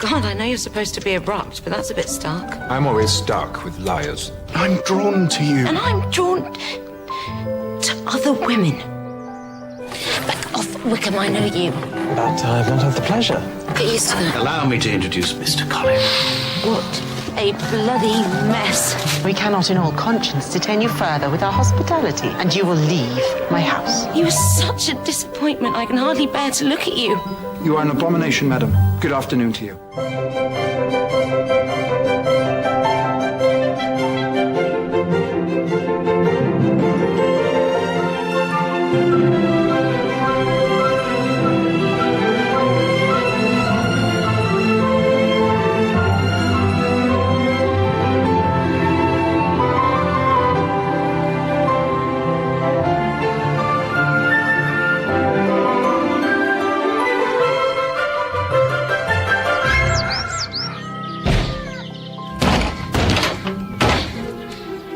God, I know you're supposed to be abrupt, but that's a bit stark. I'm always stuck with liars. I'm drawn to you. And I'm drawn to other women. Back off, Wickham, I know you. But I've not had the pleasure. Get used to that. Allow me to introduce Mr. Collins. What a bloody mess. We cannot in all conscience detain you further with our hospitality, and you will leave my house. You were such a disappointment. I can hardly bear to look at you. You are an abomination, madam. Good afternoon to you.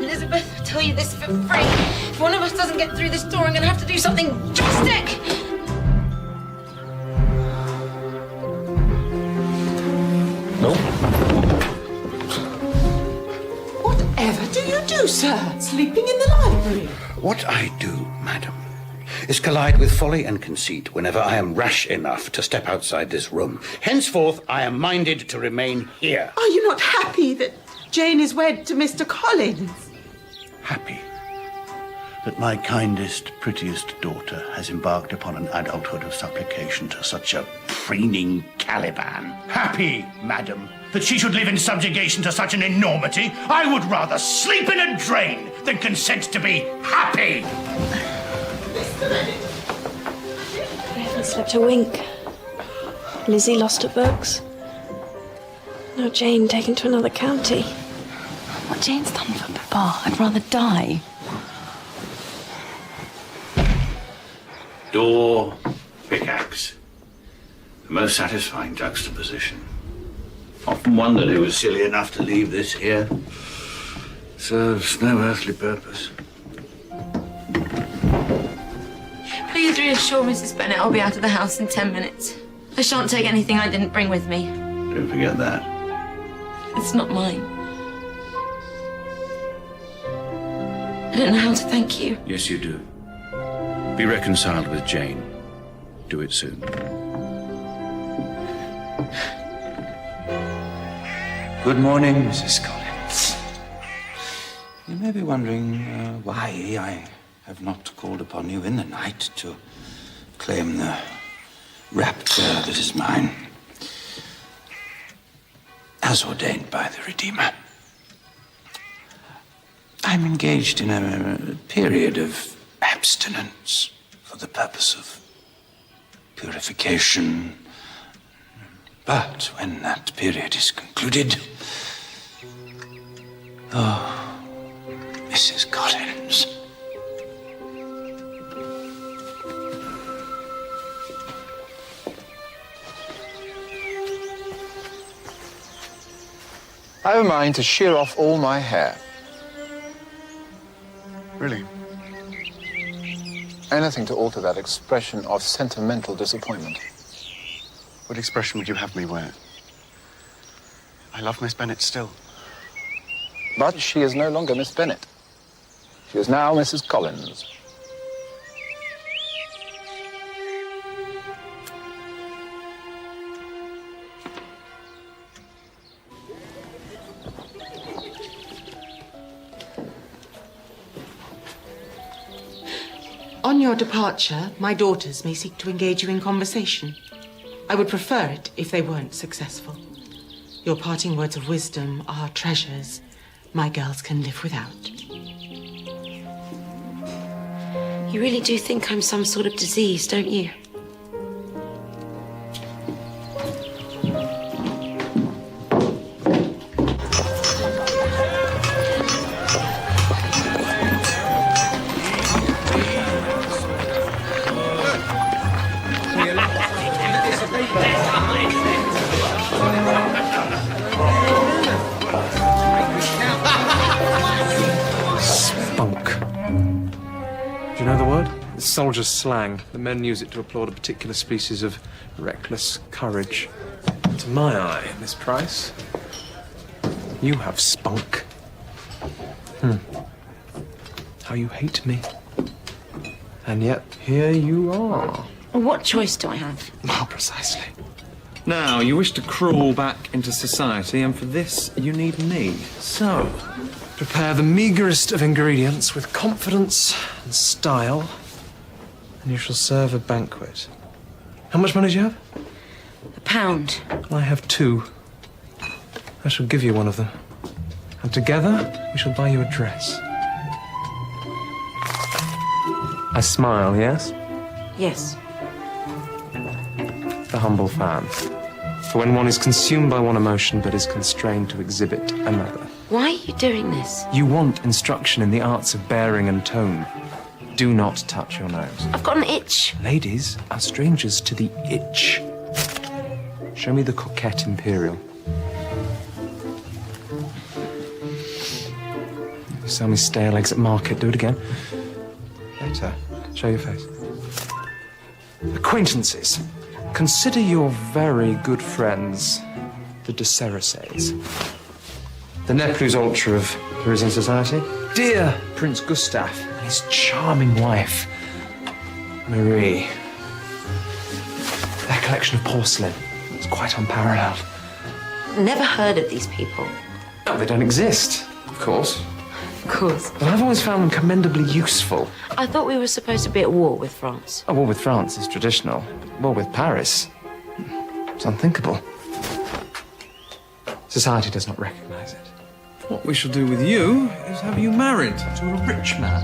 Elizabeth, I tell you this for free. If one of us doesn't get through this door, I'm going to have to do something drastic. No. Whatever do you do, sir? Sleeping in the library? What I do, madam, is collide with folly and conceit whenever I am rash enough to step outside this room. Henceforth, I am minded to remain here. Are you not happy that Jane is wed to Mr. Collins? Happy that my kindest, prettiest daughter has embarked upon an adulthood of supplication to such a preening Caliban. Happy, madam, that she should live in subjugation to such an enormity. I would rather sleep in a drain than consent to be happy. I haven't slept a wink. Lizzie lost her books. Now Jane taken to another county. What Jane's done for Papa, I'd rather die. Door, pickaxe. The most satisfying juxtaposition. Often wondered who was silly enough to leave this here. Serves no earthly purpose. Please reassure Mrs. Bennet I'll be out of the house in 10 minutes. I shan't take anything I didn't bring with me. Don't forget that. It's not mine. I don't know how to thank you. Yes, you do. Be reconciled with Jane. Do it soon. Good morning, Mrs. Collins. You may be wondering why I have not called upon you in the night to claim the rapture that is mine, as ordained by the Redeemer. I'm engaged in a period of abstinence for the purpose of purification. But when that period is concluded, oh, Mrs. Collins. I have a mind to shear off all my hair. Really? Anything to alter that expression of sentimental disappointment. What expression would you have me wear? I love Miss Bennet still. But she is no longer Miss Bennet. She is now Mrs. Collins. On your departure, my daughters may seek to engage you in conversation. I would prefer it if they weren't successful. Your parting words of wisdom are treasures my girls can live without. You really do think I'm some sort of disease, don't you? Spunk. Do you know the word? It's soldier's slang. The men use it to applaud a particular species of reckless courage. To To my eye, Miss Price, you have spunk. How you hate me. And yet, here you are. What choice do I have? Well, precisely. Now, you wish to crawl back into society, and for this, you need me. So, prepare the meagerest of ingredients with confidence and style, and you shall serve a banquet. How much money do you have? £1. I have 2. I shall give you one of them. And together, we shall buy you a dress. I smile, yes? Yes. The humble fan. For when one is consumed by one emotion but is constrained to exhibit another. Why are you doing this? You want instruction in the arts of bearing and tone. Do not touch your nose. I've got an itch. Ladies are strangers to the itch. Show me the coquette imperial. You sell me stale eggs at market. Do it again. Better. Show your face. Acquaintances. Consider your very good friends, the de Cereces. The ne plus ultra of Parisian society. Dear Prince Gustav and his charming wife, Marie. Their collection of porcelain is quite unparalleled. Never heard of these people. Oh, they don't exist, of course. Of course. But I've always found them commendably useful. I thought we were supposed to be at war with France. A war with France is traditional. War with Paris, it's unthinkable. Society does not recognize it. What we shall do with you is have you married to a rich man.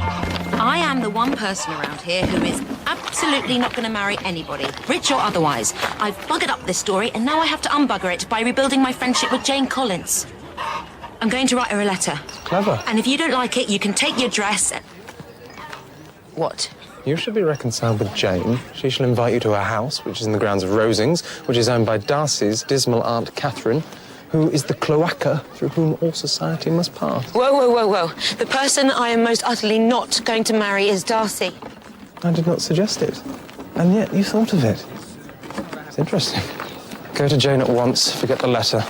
I am the one person around here who is absolutely not going to marry anybody, rich or otherwise. I've buggered up this story, and now I have to unbugger it by rebuilding my friendship with Jane Collins. I'm going to write her a letter. Clever. And if you don't like it, you can take your dress and... What? You should be reconciled with Jane. She shall invite you to her house, which is in the grounds of Rosings, which is owned by Darcy's dismal Aunt Catherine, who is the cloaca through whom all society must pass. Whoa, whoa, whoa, whoa. The person I am most utterly not going to marry is Darcy. I did not suggest it. And yet you thought of it. It's interesting. Go to Jane at once. Forget the letter.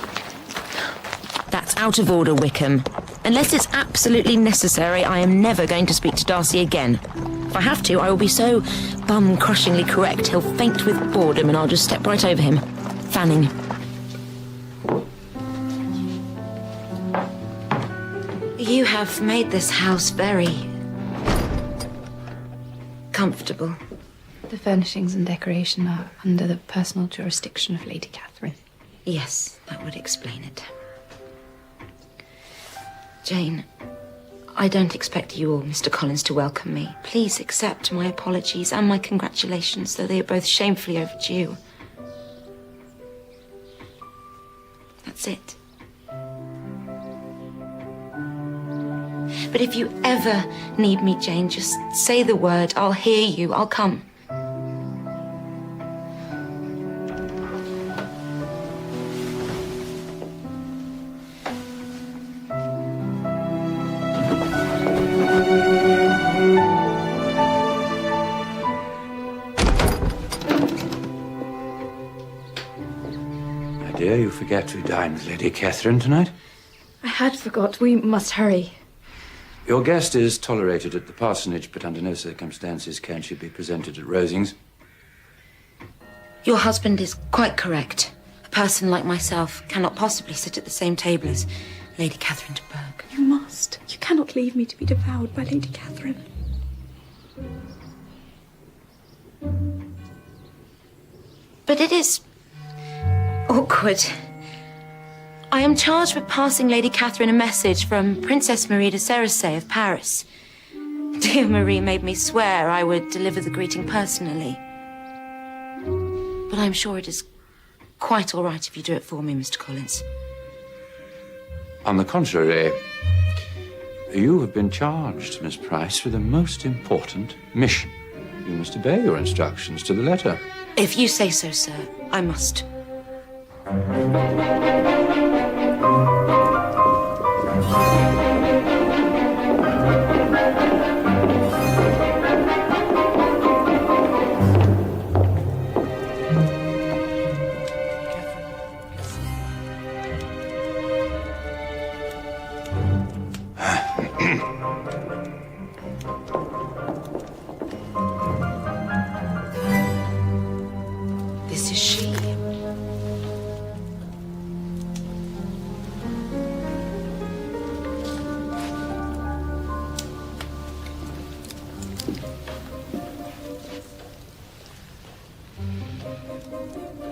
That's out of order, Wickham. Unless it's absolutely necessary, I am never going to speak to Darcy again. If I have to, I will be so bum-crushingly correct, he'll faint with boredom and I'll just step right over him. Fanning. You have made this house very... comfortable. The furnishings and decoration are under the personal jurisdiction of Lady Catherine. Yes, that would explain it. Jane, I don't expect you or Mr. Collins to welcome me. Please accept my apologies and my congratulations, though they are both shamefully overdue. That's it. But if you ever need me, Jane, just say the word. I'll hear you. I'll come. Dear, you forget to dine with Lady Catherine tonight? I had forgot. We must hurry. Your guest is tolerated at the parsonage, but under no circumstances can she be presented at Rosings. Your husband is quite correct. A person like myself cannot possibly sit at the same table as Lady Catherine de Bourgh. You must. You cannot leave me to be devoured by Lady Catherine. But it is... awkward. I am charged with passing Lady Catherine a message from Princess Marie de Cerisay of Paris. Dear Marie made me swear I would deliver the greeting personally. But I'm sure it is quite all right if you do it for me, Mr. Collins. On the contrary, you have been charged, Miss Price, with a most important mission. You must obey your instructions to the letter. If you say so, sir, I must.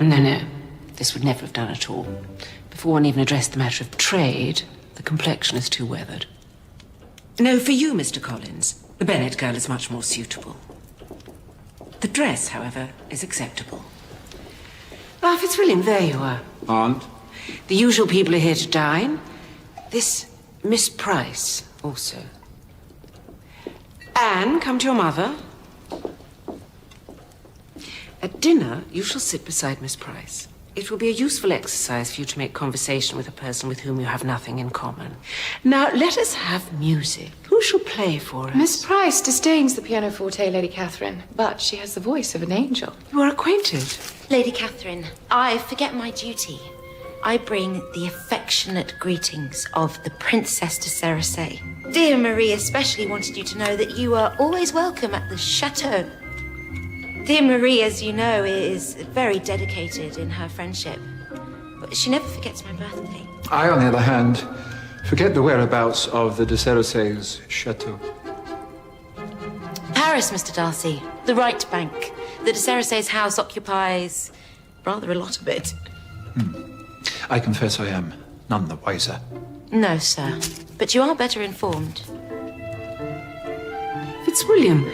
No. This would never have done at all. Before one even addressed the matter of trade, the complexion is too weathered. No, for you, Mr. Collins, the Bennett girl is much more suitable. The dress, however, is acceptable. Ah, Fitzwilliam, there you are. Aunt? The usual people are here to dine. This Miss Price also. Anne, come to your mother. At dinner, you shall sit beside Miss Price. It will be a useful exercise for you to make conversation with a person with whom you have nothing in common. Now, let us have music. Who shall play for us? Miss Price disdains the pianoforte, Lady Catherine, but she has the voice of an angel. You are acquainted. Lady Catherine, I forget my duty. I bring the affectionate greetings of the Princess de Cerisay. Dear Marie especially wanted you to know that you are always welcome at the chateau. Dear Marie, as you know, is very dedicated in her friendship. But she never forgets my birthday. I, on the other hand, forget the whereabouts of the de Cerisay's chateau. Paris, Mr. Darcy. The right bank. The de Cerisay's house occupies rather a lot of it. I confess I am none the wiser. No, sir. But you are better informed. Fitzwilliam,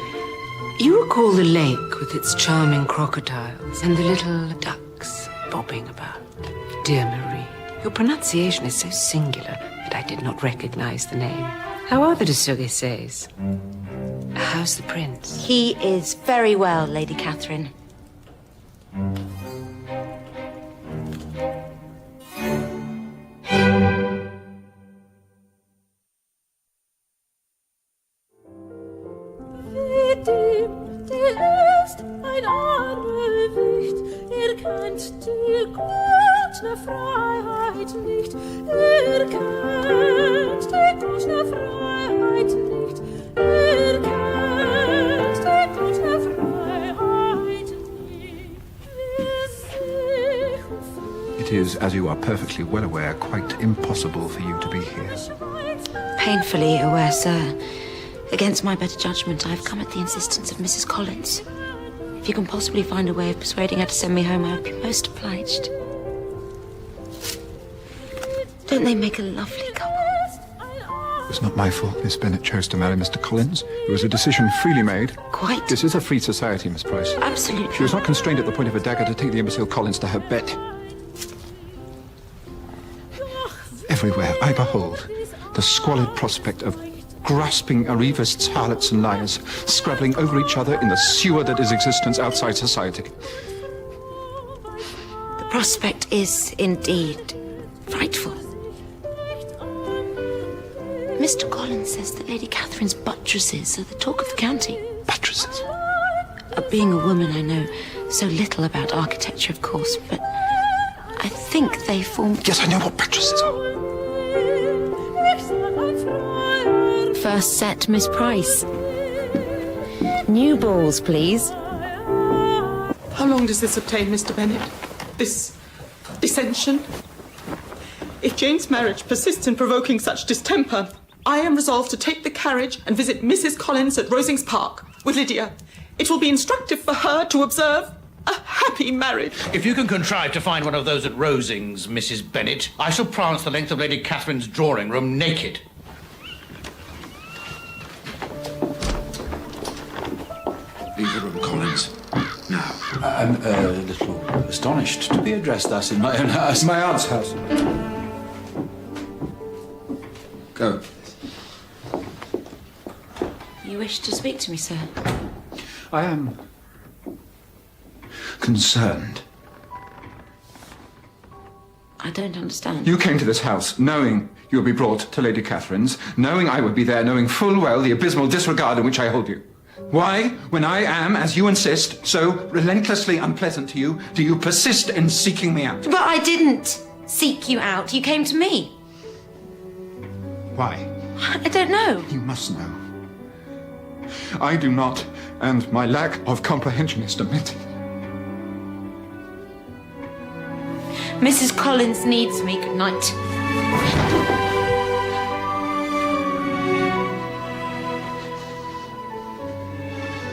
you recall the lake with its charming crocodiles and the little ducks bobbing about. Dear Marie, your pronunciation is so singular that I did not recognize the name. How are the de Cerisays? How's the prince? He is very well, Lady Catherine. It is, as you are perfectly well aware, quite impossible for you to be here. Painfully aware, sir. Against my better judgment, I've come at the insistence of Mrs. Collins. If you can possibly find a way of persuading her to send me home, I would be most obliged. Don't they make a lovely couple? It was not my fault Miss Bennet chose to marry Mr. Collins. It was a decision freely made. Quite. This is a free society, Miss Price. Absolutely. She was not constrained at the point of a dagger to take the imbecile Collins to her bet. Everywhere I behold the squalid prospect of grasping arrivists, harlots and liars, scrabbling over each other in the sewer that is existence outside society. The prospect is indeed frightful. Mr. Collins says that Lady Catherine's buttresses are the talk of the county. Buttresses? Being a woman, I know so little about architecture, of course, but I think they form... Yes, I know what buttresses are. First set, Miss Price. New balls, please. How long does this obtain, Mr. Bennet? This dissension? If Jane's marriage persists in provoking such distemper, I am resolved to take the carriage and visit Mrs. Collins at Rosings Park with Lydia. It will be instructive for her to observe a happy marriage. If you can contrive to find one of those at Rosings, Mrs. Bennet, I shall prance the length of Lady Catherine's drawing room naked. Leave the room, Collins. Now, I'm a little astonished to be addressed thus in my own house. My aunt's house. Go. You wish to speak to me, sir? I am concerned. I don't understand. You came to this house knowing you would be brought to Lady Catherine's, knowing I would be there, knowing full well the abysmal disregard in which I hold you. Why, when I am, as you insist, so relentlessly unpleasant to you, do you persist in seeking me out? But I didn't seek you out. You came to me. Why? I don't know. You must know. I do not, and my lack of comprehension is demented. Mrs. Collins needs me. Good night.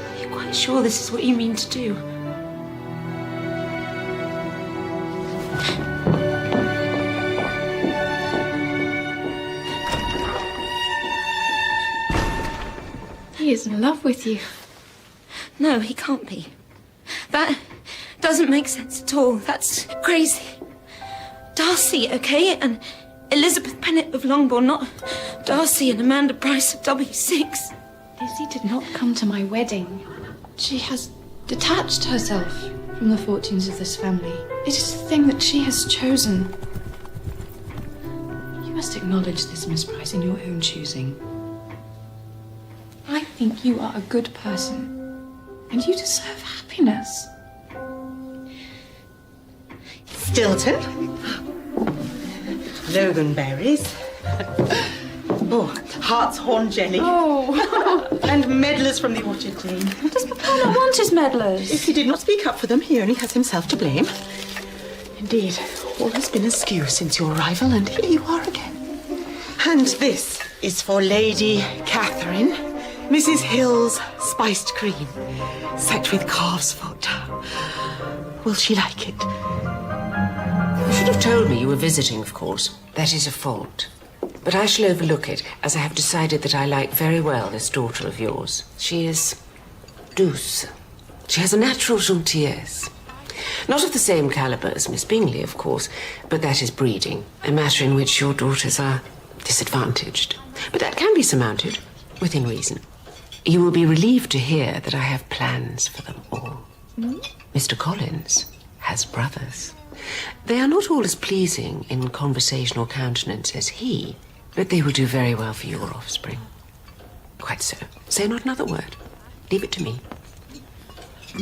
Are you quite sure this is what you mean to do? He is in love with you. No, he can't be. That doesn't make sense at all. That's crazy. Darcy, okay? And Elizabeth Bennet of Longbourn, not Darcy and Amanda Price of W6. Lizzie did not come to my wedding. She has detached herself from the fortunes of this family. It is a thing that she has chosen. You must acknowledge this, Miss Price, in your own choosing. I think you are a good person, and you deserve happiness. Stilton. Loganberries. Oh, hartshorn jelly. Oh. And medlars from the orchard team. Does Papa not want his medlars? If he did not speak up for them, he only has himself to blame. Indeed, all has been askew since your arrival, and here you are again. And this is for Lady Catherine, Mrs. Hill's spiced cream, set with calf's foot. Will she like it? You should have told me you were visiting, of course. That is a fault. But I shall overlook it, as I have decided that I like very well this daughter of yours. She is douce. She has a natural gentillesse. Not of the same calibre as Miss Bingley, of course, but that is breeding, a matter in which your daughters are disadvantaged. But that can be surmounted, within reason. You will be relieved to hear that I have plans for them all. Mr. Collins has brothers. They are not all as pleasing in conversational countenance as he, but they will do very well for your offspring. Quite so. Say not another word. Leave it to me.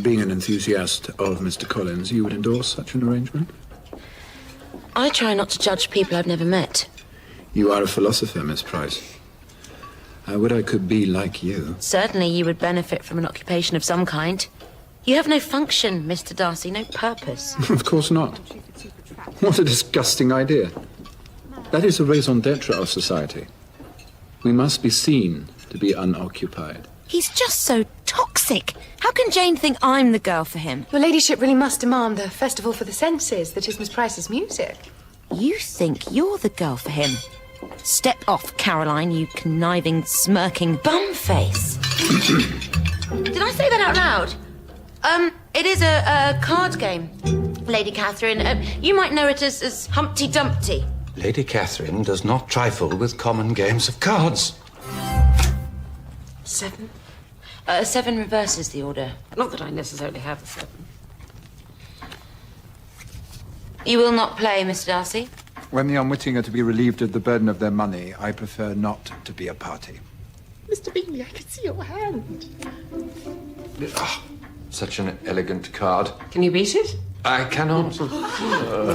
Being an enthusiast of Mr. Collins, you would endorse such an arrangement? I try not to judge people I've never met. You are a philosopher, Miss Price. I would I could be like you. Certainly you would benefit from an occupation of some kind. You have no function, Mr. Darcy, no purpose. Of course not. What a disgusting idea. That is a raison d'etre of society. We must be seen to be unoccupied. He's just so toxic. How can Jane think I'm the girl for him? Your ladyship really must demand the festival for the senses that is Miss Price's music. You think you're the girl for him? Step off, Caroline, you conniving, smirking bumface. Did I say that out loud? It is a card game, Lady Catherine. You might know it as Humpty Dumpty. Lady Catherine does not trifle with common games of cards. 7? 7 reverses the order. Not that I necessarily have a 7. You will not play, Mr. Darcy? When the unwitting are to be relieved of the burden of their money, I prefer not to be a party. Mr. Bingley, I can see your hand. Such an elegant card. Can you beat it? I cannot.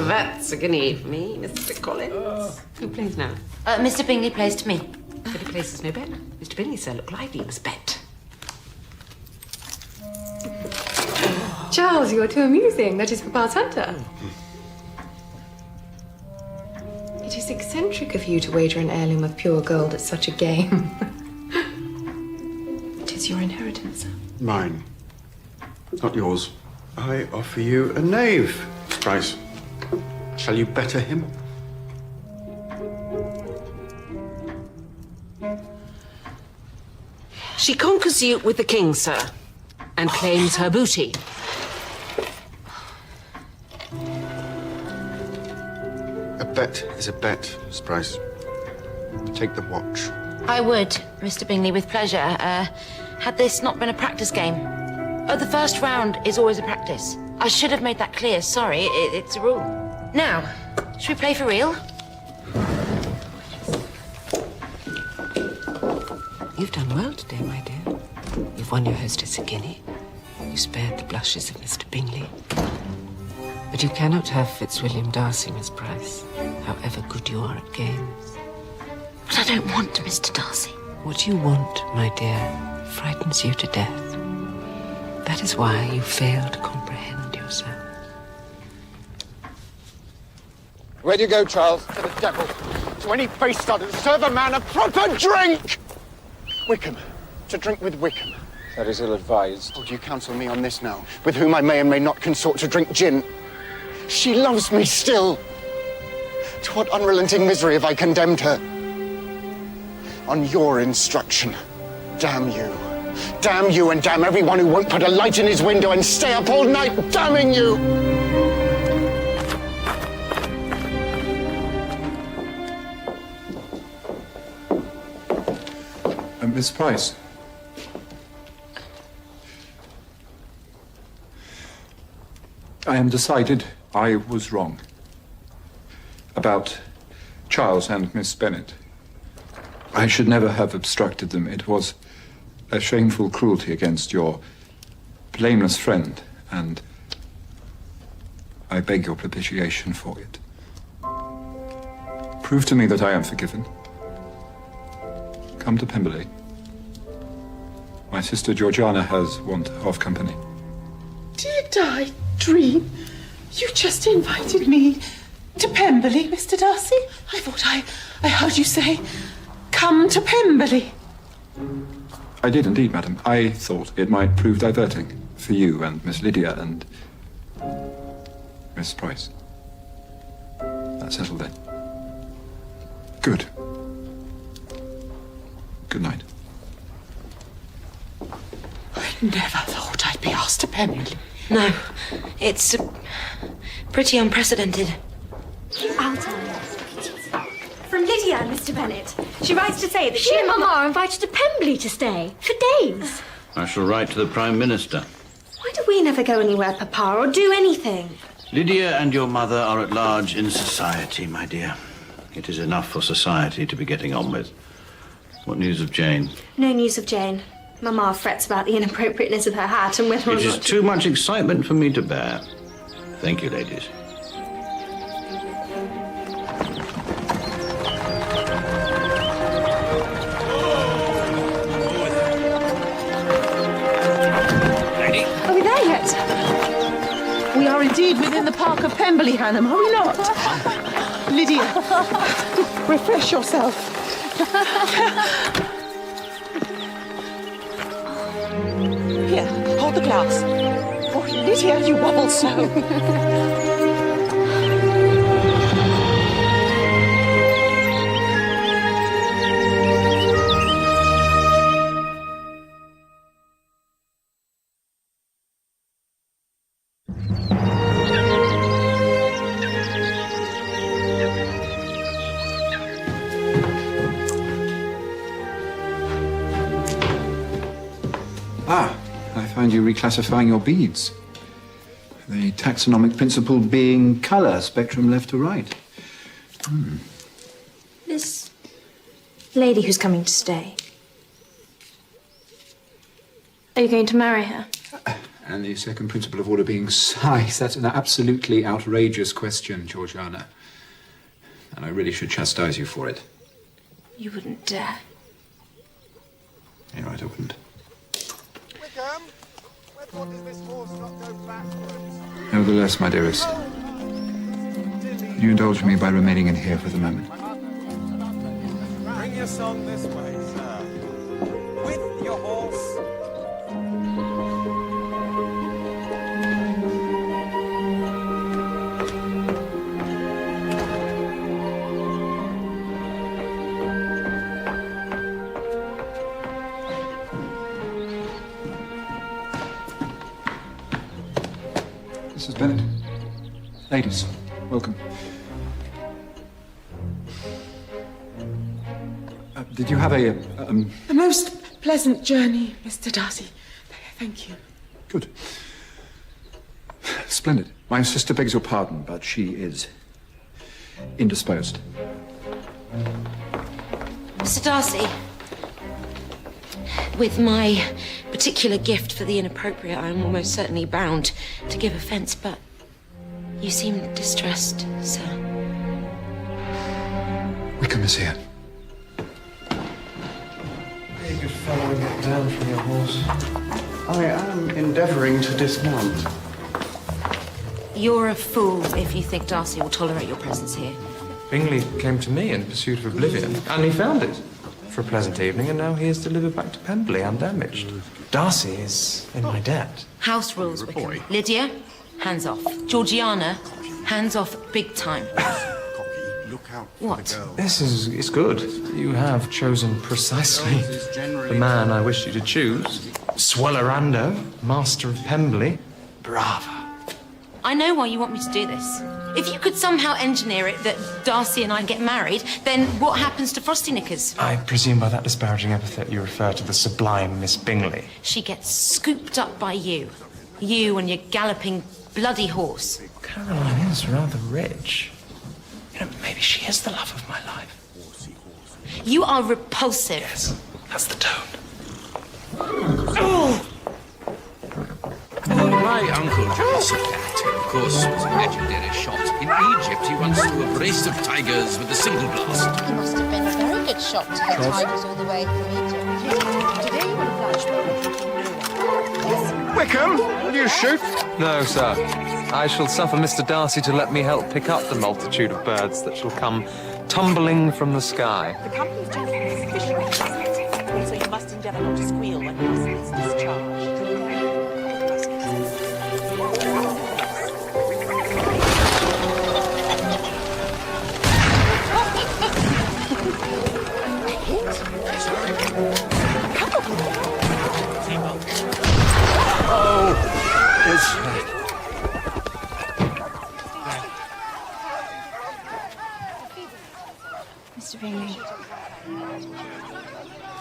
That's a guinea for me, Mr. Collins. Who plays now? Mr. Bingley plays to me. But he places no bet. Mr. Bingley, sir, look lively. You must bet. Charles, you are too amusing. That is Papa's hunter. It is eccentric of you to wager an heirloom of pure gold at such a game. It is your inheritance, sir. Mine. Not yours. I offer you a knave, Miss Price. Shall you better him? She conquers you with the king, sir, and claims her booty. A bet is a bet, Miss Price. Take the watch. I would, Mr. Bingley, with pleasure, had this not been a practice game. Oh, the first round is always a practice. I should have made that clear. Sorry, it's a rule. Now, should we play for real? You've done well today, my dear. You've won your hostess a guinea. You spared the blushes of Mr. Bingley. But you cannot have Fitzwilliam Darcy, Miss Price, however good you are at games. But I don't want Mr. Darcy. What you want, my dear, frightens you to death. That is why you fail to comprehend yourself. Where do you go, Charles? To the devil. To any base stud and serve a man a proper drink! Wickham. To drink with Wickham. That is ill-advised. Oh, do you counsel me on this now? With whom I may and may not consort to drink gin? She loves me still. To what unrelenting misery have I condemned her? On your instruction, damn you, Damn you and damn everyone who won't put a light in his window and stay up all night damning you! Miss Price. I am decided I was wrong about Charles and Miss Bennet. I should never have obstructed them. It was a shameful cruelty against your blameless friend, and I beg your propitiation for it. Prove to me that I am forgiven. Come to Pemberley. My sister Georgiana has want of company. Did I dream? You just invited me to Pemberley, Mr. Darcy? I thought I heard you say, come to Pemberley. I did indeed, madam. I thought it might prove diverting for you and Miss Lydia and Miss Price. That's settled then. Good. Good night. I never thought I'd be asked to Pemberley. No, it's pretty unprecedented. I'll tell you. From Lydia, Mr. Bennet. She writes to say that she and Mama are invited to Pemberley to stay for days. I shall write to the Prime Minister. Why do we never go anywhere, Papa, or do anything? Lydia and your mother are at large in society, my dear. It is enough for society to be getting on with. What news of Jane? No news of Jane. Mama frets about the inappropriateness of her hat and whether or It not... is too much excitement for me to bear. Thank you, ladies. Are we there yet? We are indeed within the park of Pemberley, Hannam, are we not? Lydia, refresh yourself. Here, hold the glass. Oh, Lydia, you wobble so. I find you reclassifying your beads. The taxonomic principle being colour, spectrum left to right. This lady who's coming to stay. Are you going to marry her? And the second principle of order being size. That's an absolutely outrageous question, Georgiana. And I really should chastise you for it. You wouldn't dare. You're right, I wouldn't. Wickham, wherefore does this horse not go backwards? Nevertheless, my dearest, you indulge me by remaining in here for the moment. Bring your song this way, sir. With your horse. Mrs. Bennet. Ladies, welcome. Did you have a most pleasant journey, Mr. Darcy. Thank you. Good. Splendid. My sister begs your pardon, but she is indisposed. Mr. Darcy, with my particular gift for the inappropriate, I am almost certainly bound to give offence, but you seem distressed, sir. Wickham is here. Be a good fellow and get down from your horse. I am endeavouring to dismount. You're a fool if you think Darcy will tolerate your presence here. Bingley came to me in pursuit of oblivion, and he found it for a pleasant evening, and now he is delivered back to Pemberley undamaged. Darcy is in my debt. House rules, Wickham. Lydia, hands off. Georgiana, hands off big time. What? This is good. You have chosen precisely the man I wished you to choose. Swellerando, Master of Pemberley. Brava. I know why you want me to do this. If you could somehow engineer it that Darcy and I get married, then what happens to Frosty Knickers? I presume by that disparaging epithet you refer to the sublime Miss Bingley. She gets scooped up by you. You and your galloping bloody horse. Caroline is rather rich. You know, maybe she is the love of my life. You are repulsive. Yes, that's the tone. Oh! My uncle Joseph Bennet, of course, was a legendary shot. In Egypt, he once slew a brace of tigers with a single blast. He must have been a very good shot to hit tigers all the way from Egypt. Today you will oblige me. Wickham, will you shoot? No, sir. I shall suffer Mr. Darcy to let me help pick up the multitude of birds that shall come tumbling from the sky. The company's gentleman is officially so you must endeavour not to squeal when the muscle is discharged. Mr. Bingley.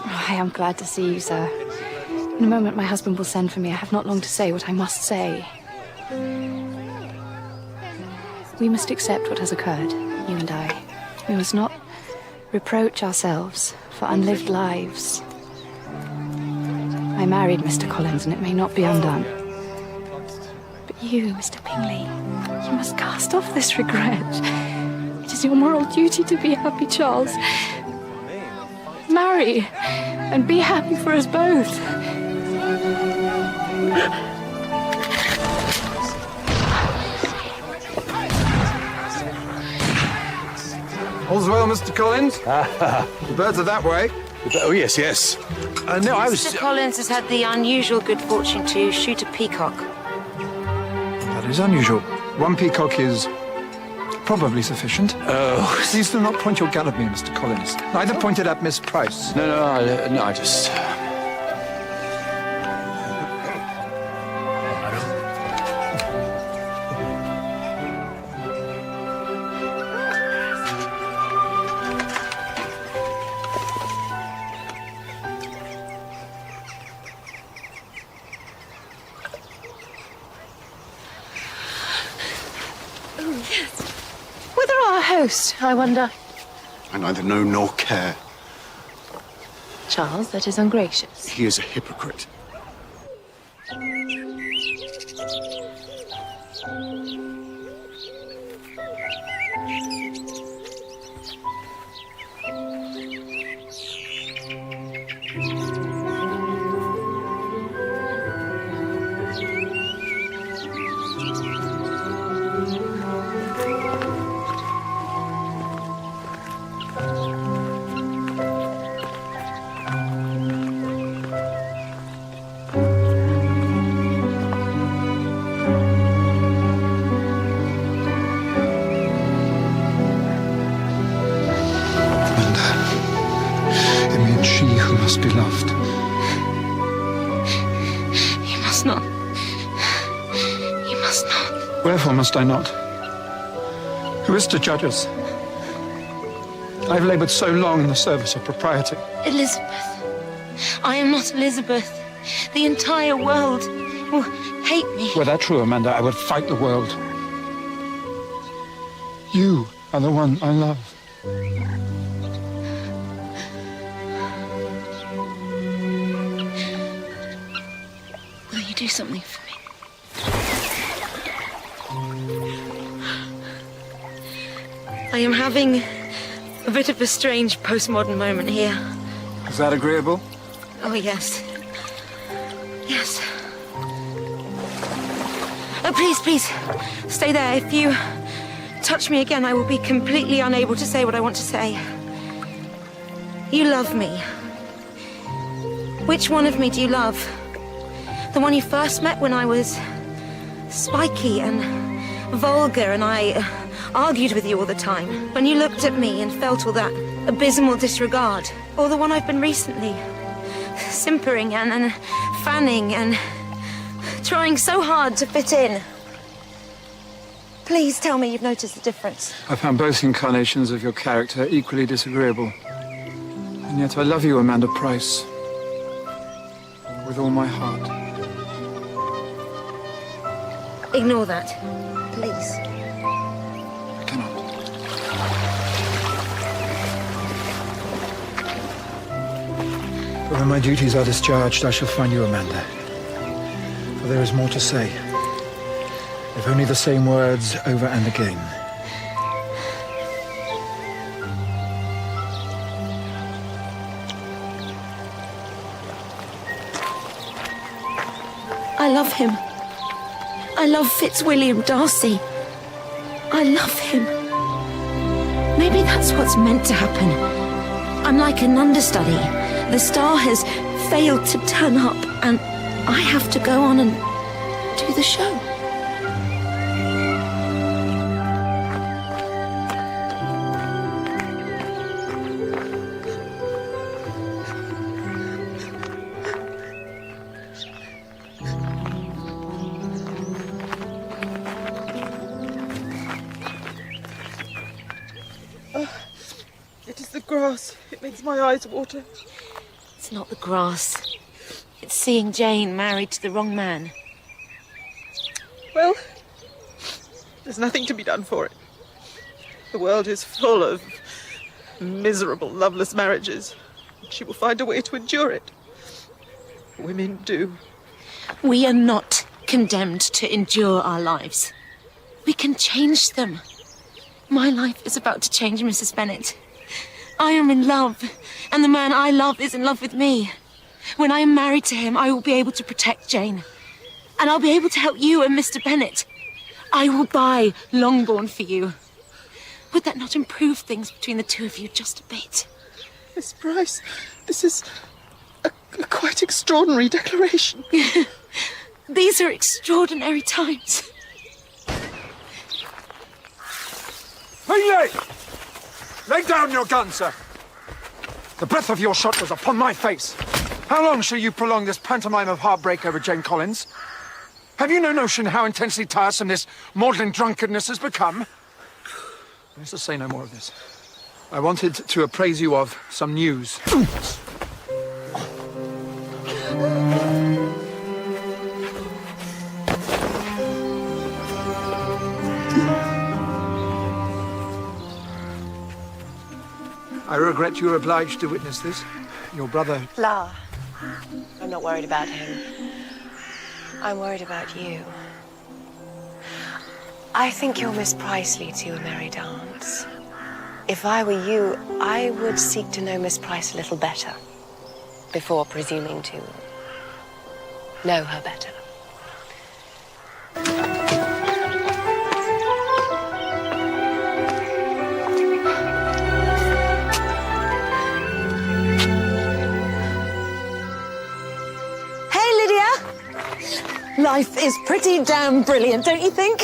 I am glad to see you, sir. In a moment, my husband will send for me. I have not long to say what I must say. We must accept what has occurred, you and I. We must not reproach ourselves for unlived lives. I married Mr. Collins, and it may not be undone. But you, Mr. Bingley, you must cast off this regret. It is your moral duty to be happy, Charles. Marry, and be happy for us both. All's well, Mr. Collins? The birds are that way. Oh, yes, yes. No, I was... Mr. Collins has had the unusual good fortune to shoot a peacock. That is unusual. One peacock is probably sufficient. Oh. Please do not point your gun at me, Mr. Collins. Neither point it at Miss Price. No, I just... Whither our host, I wonder? I neither know nor care. Charles, that is ungracious. He is a hypocrite. Be loved. You must not. You must not. Wherefore must I not? Who is to judge us? I've laboured so long in the service of propriety. Elizabeth. I am not Elizabeth. The entire world will hate me. Were that true, Amanda, I would fight the world. You are the one I love. Do something for me. I am having a bit of a strange postmodern moment here. Is that agreeable? Oh, yes. Yes. Oh, please, stay there. If you touch me again, I will be completely unable to say what I want to say. You love me. Which one of me do you love? The one you first met when I was spiky and vulgar and I argued with you all the time, when you looked at me and felt all that abysmal disregard, or the one I've been recently, simpering and fanning and trying so hard to fit in. Please tell me you've noticed the difference. I found both incarnations of your character equally disagreeable. And yet I love you, Amanda Price, with all my heart. Ignore that, please. I cannot. But when my duties are discharged, I shall find you, Amanda. For there is more to say. If only the same words over and again. I love him. I love Fitzwilliam Darcy. I love him. Maybe that's what's meant to happen. I'm like an understudy. The star has failed to turn up, and I have to go on and do the show. It is the grass. It makes my eyes water. It's not the grass. It's seeing Jane married to the wrong man. Well, there's nothing to be done for it. The world is full of miserable, loveless marriages. She will find a way to endure it. Women do. We are not condemned to endure our lives. We can change them. My life is about to change, Mrs. Bennet. I am in love, and the man I love is in love with me. When I am married to him, I will be able to protect Jane. And I'll be able to help you and Mr. Bennet. I will buy Longbourn for you. Would that not improve things between the two of you just a bit? Miss Price, this is a quite extraordinary declaration. These are extraordinary times. Finlay! Lay down your gun, sir. The breath of your shot was upon my face. How long shall you prolong this pantomime of heartbreak over Jane Collins? Have you no notion how intensely tiresome this maudlin drunkenness has become? Let's just say no more of this. I wanted to appraise you of some news. I regret you are obliged to witness this. Your brother... La. I'm not worried about him. I'm worried about you. I think your Miss Price leads you a merry dance. If I were you, I would seek to know Miss Price a little better before presuming to know her better. Life is pretty damn brilliant, don't you think?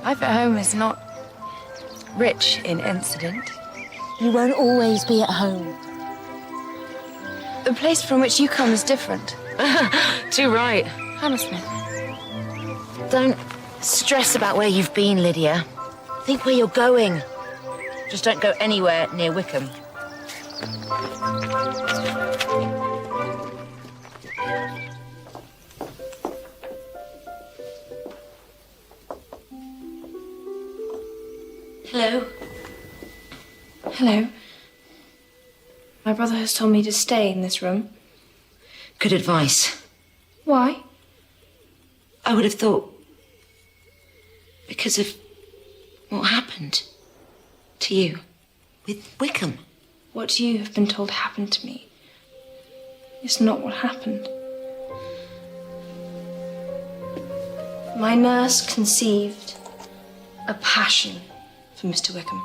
Life at home is not rich in incident. You won't always be at home. The place from which you come is different. Too right. Hammersmith. Don't stress about where you've been, Lydia. Think where you're going. Just don't go anywhere near Wickham. Hello. Hello. My brother has told me to stay in this room. Good advice. Why? I would have thought because of what happened to you with Wickham. What you have been told happened to me is not what happened. My nurse conceived a passion for Mr. Wickham.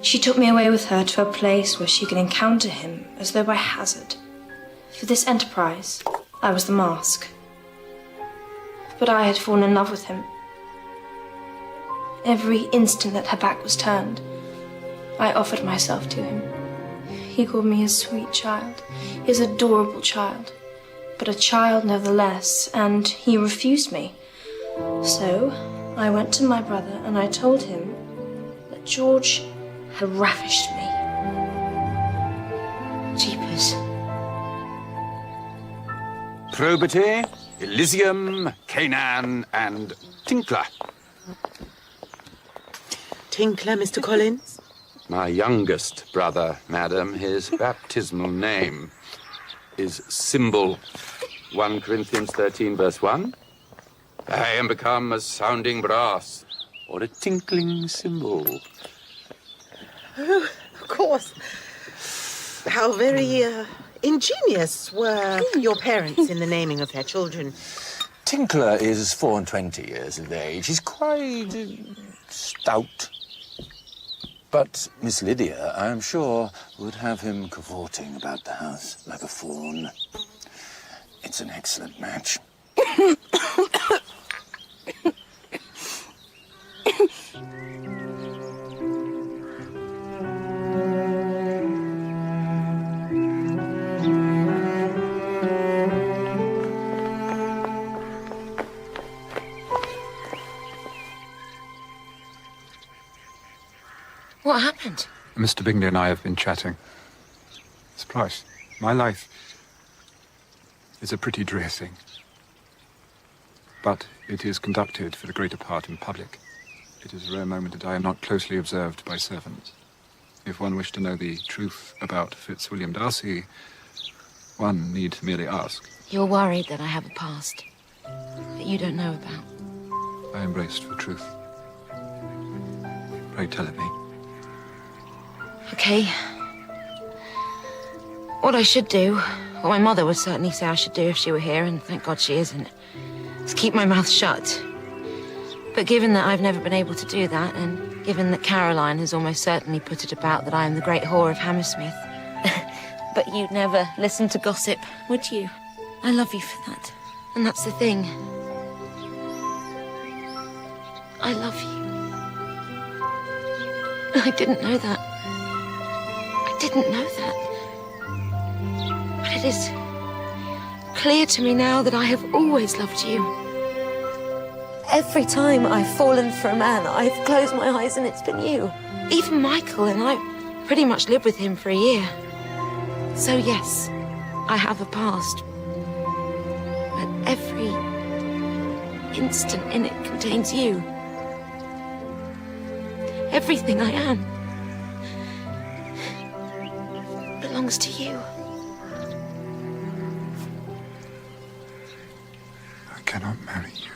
She took me away with her to a place where she could encounter him as though by hazard. For this enterprise, I was the mask. But I had fallen in love with him. every instant that her back was turned. I offered myself to him. He called me his sweet child, his adorable child, but a child nevertheless, and he refused me. So I went to my brother and I told him that George had ravished me. Jeepers. Probity, Elysium, Canaan, and Tinkler. Tinkler, Mr. Collins? My youngest brother, madam. His baptismal name is Symbol. 1 Corinthians 13, verse 1. I am become a sounding brass or a tinkling cymbal. Oh, of course. How very ingenious were your parents in the naming of their children. Tinkler is 24 years of age. He's quite stout. But Miss Lydia, I am sure, would have him cavorting about the house like a fawn. It's an excellent match. What happened? Mr. Bingley and I have been chatting. Miss Price, my life is a pretty drear thing. But it is conducted for the greater part in public. It is a rare moment that I am not closely observed by servants. If one wished to know the truth about Fitzwilliam Darcy, one need merely ask. You're worried that I have a past that you don't know about. I embraced for truth. Pray tell it me. Okay. What I should do, what my mother would certainly say I should do if she were here, and thank God she isn't, is keep my mouth shut. But given that I've never been able to do that, and given that Caroline has almost certainly put it about that I am the great whore of Hammersmith, but you'd never listen to gossip, would you? I love you for that. And that's the thing. I love you. I didn't know that. I didn't know that. But it is clear to me now that I have always loved you. Every time I've fallen for a man, I've closed my eyes and it's been you. Even Michael, and I pretty much lived with him for a year. So yes, I have a past. But every instant in it contains you. Everything I am belongs to you. I cannot marry you.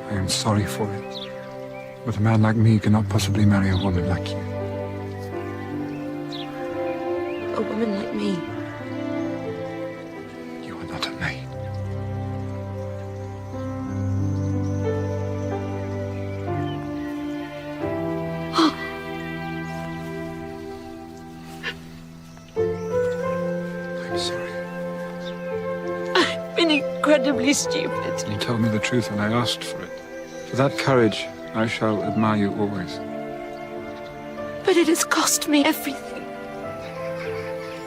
I am sorry for it. But a man like me cannot possibly marry a woman like you. A woman like me. You are not a maid. I'm sorry. I've been incredibly stupid. You told me the truth and I asked for it. For that courage, I shall admire you always. But it has cost me everything.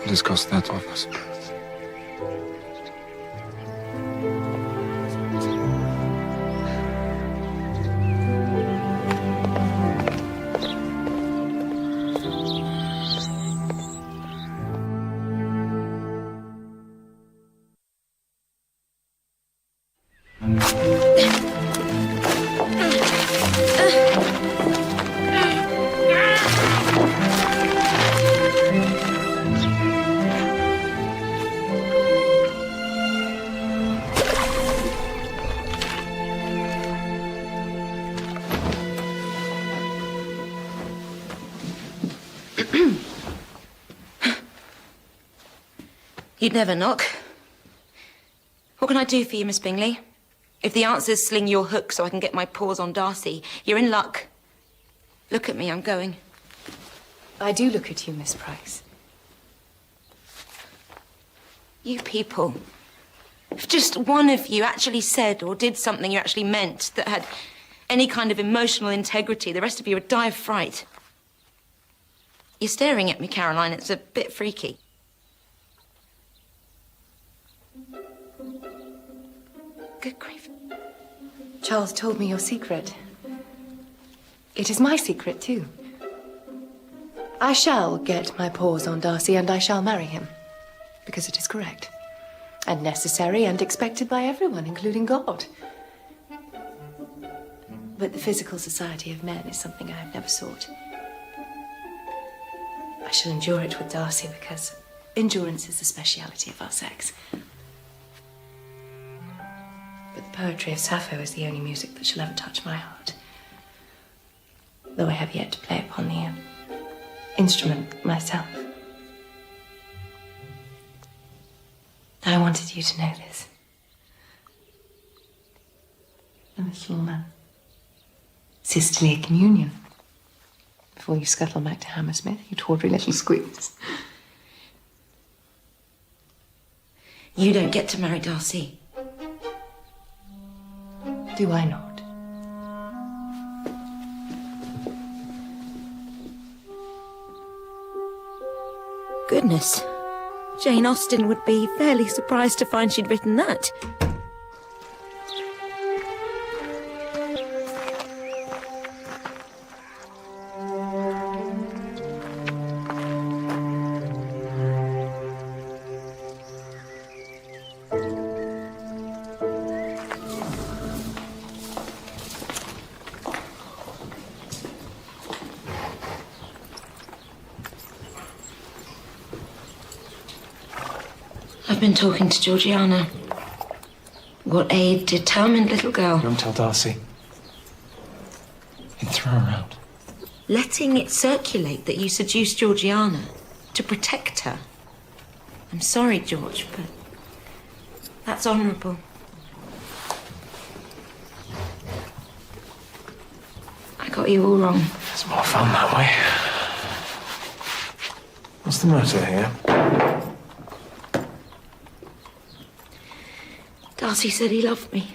It has cost that of us both. You'd never knock. What can I do for you, Miss Bingley? If the answer's sling your hook so I can get my paws on Darcy, you're in luck. Look at me, I'm going. I do look at you, Miss Price. You people. If just one of you actually said or did something you actually meant that had any kind of emotional integrity. The rest of you would die of fright. You're staring at me, Caroline. It's a bit freaky. Good grief. Charles told me your secret. It is my secret, too. I shall get my paws on Darcy, and I shall marry him. Because it is correct. And necessary and expected by everyone, including God. But the physical society of men is something I have never sought. I shall endure it with Darcy because endurance is the speciality of our sex. But the poetry of Sappho is the only music that shall ever touch my heart. Though I have yet to play upon the instrument myself. I wanted you to know this. A little sisterly communion. Before you scuttle back to Hammersmith, you tawdry little squeeze. You don't get to marry Darcy. Do I not? Goodness. Jane Austen would be fairly surprised to find she'd written that. I've been talking to Georgiana. What a determined little girl. Don't tell Darcy. He'd throw her out. Letting it circulate that you seduced Georgiana to protect her. I'm sorry, George, but that's honourable. I got you all wrong. It's more fun that way. What's the matter here? Darcy said he loved me.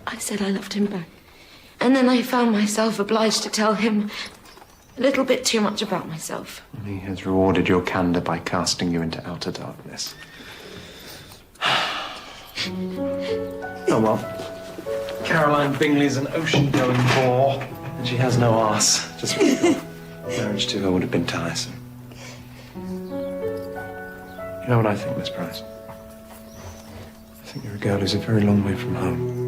I said I loved him back. And then I found myself obliged to tell him a little bit too much about myself. He has rewarded your candour by casting you into outer darkness. Oh well. Caroline Bingley's an ocean-going bore, and she has no arse. Just marriage to her would have been tiresome. You know what I think, Miss Price? I think you're a girl who's a very long way from home.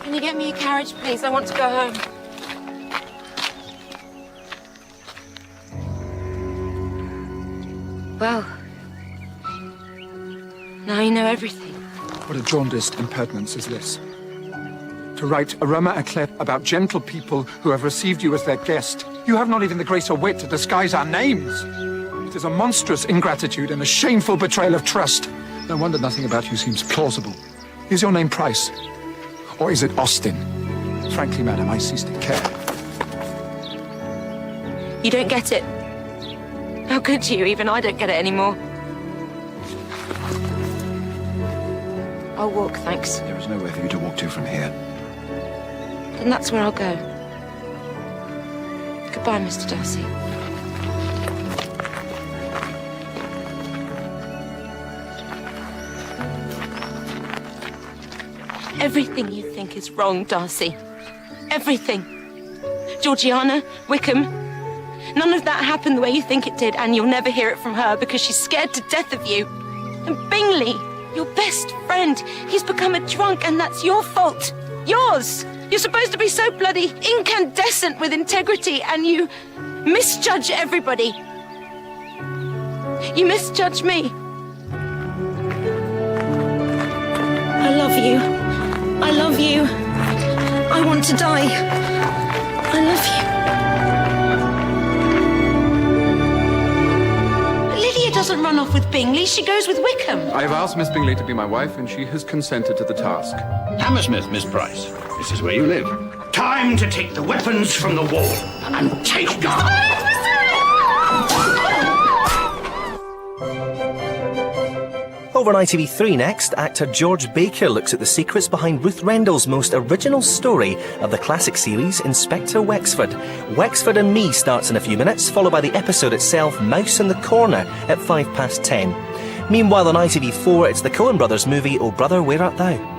Can you get me a carriage, please? I want to go home. Well, now you know everything. What a jaundiced impertinence is this? To write aroma eclat about gentle people who have received you as their guest. You have not even the grace or wit to disguise our names. It is a monstrous ingratitude and a shameful betrayal of trust. No wonder nothing about you seems plausible. Is your name Price? Or is it Austin? Frankly, madam, I cease to care. You don't get it. How could you? Even I don't get it anymore. I'll walk, thanks. There is nowhere for you to walk to from here. Then that's where I'll go. Goodbye, Mr. Darcy. Everything you think is wrong, Darcy. Everything. Georgiana, Wickham. None of that happened the way you think it did, and you'll never hear it from her because she's scared to death of you. And Bingley, your best friend, he's become a drunk, and that's your fault. Yours! You're supposed to be so bloody incandescent with integrity, and you misjudge everybody. You misjudge me. I love you. I love you. I want to die. I love you. Lydia doesn't doesn't run off with Bingley, she goes with Wickham. I've asked Miss Bingley to be my wife, and she has consented to the task. Hammersmith, Miss Price. This is where you live. Time to take the weapons from the wall and take guard. Over on ITV3 next, actor George Baker looks at the secrets behind Ruth Rendell's most original story of the classic series, Inspector Wexford. Wexford and Me starts in a few minutes, followed by the episode itself, Mouse in the Corner, at 10:05. Meanwhile on ITV4, it's the Coen brothers movie, Oh Brother, Where Art Thou?